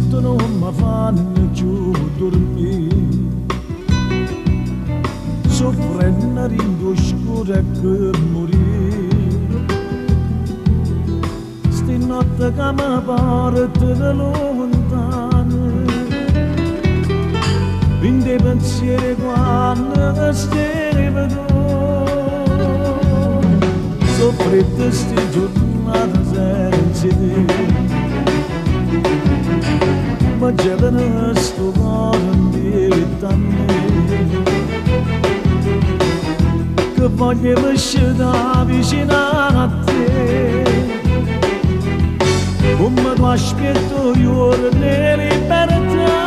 notte non mi fanno più dormire, soffrendo in oscura che morire. Sti notte che mi parte lontano, in dei pensieri quando stiamo tu. Soffrete sti giornate senza te, ma gelano sto cuore indietro a me, che voglio uscire vicino a te, come tu aspetto io le libertà.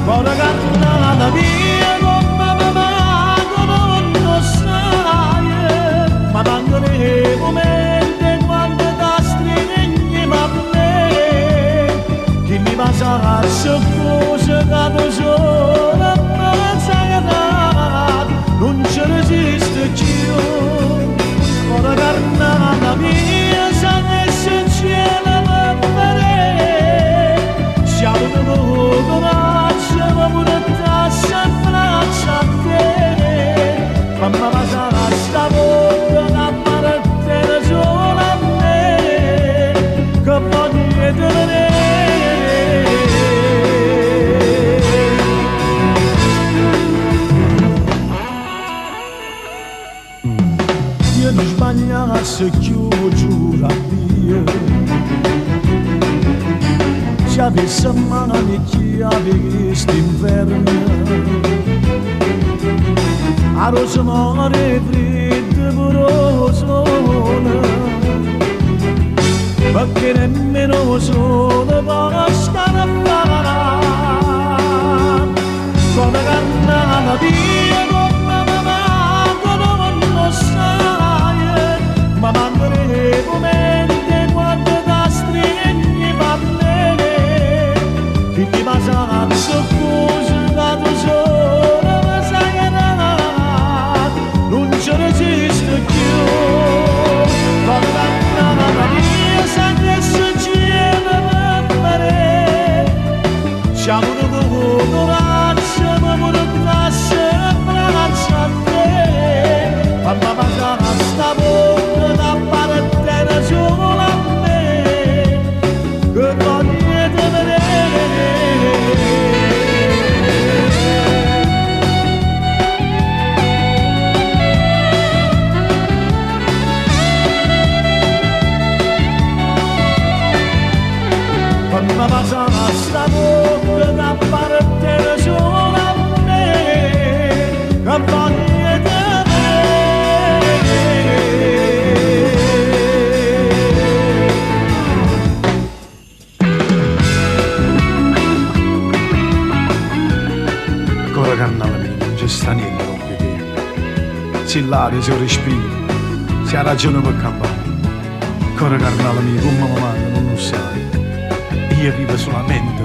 Ora cantata mia come mi manco non lo sai, ma manco nei momenti quando ti stringi a me, chi mi passa a soccorso che tu sola mi sai, non ci resiste più. Ora cantata mia sai se il cielo mi vede, siamo di nuovo. Ma pure tassi e braccia a te, ma passare sta bocca da parte solo a me, che voglio tenere. Io non sbagliassi più, giuro a Dio, ci avesse mani chi avevi st'inverno, a rosa mare freddo pure sole, perché nemmeno sole può scappare, come cannata via come mi manco non lo sai, ma manco nei momenti quando ti stringi a me, chi ti passa a soccorso da tu sola mi sai non ci resiste più. Quando la mia sa che succede per me, siamo un coraggio ma pure tassi e braccia a te, ma passa a sta bocca da parte solo a me, che voglio tenere. Ma passa sta bocca da parte solo a me, che voglio tenere. Ancora cannava mia, non c'è sta niente con te, se l'aria, se il respiro, se ha ragione per campare. Ancora carnale mia, come mi manca non lo sai, io vivo solamente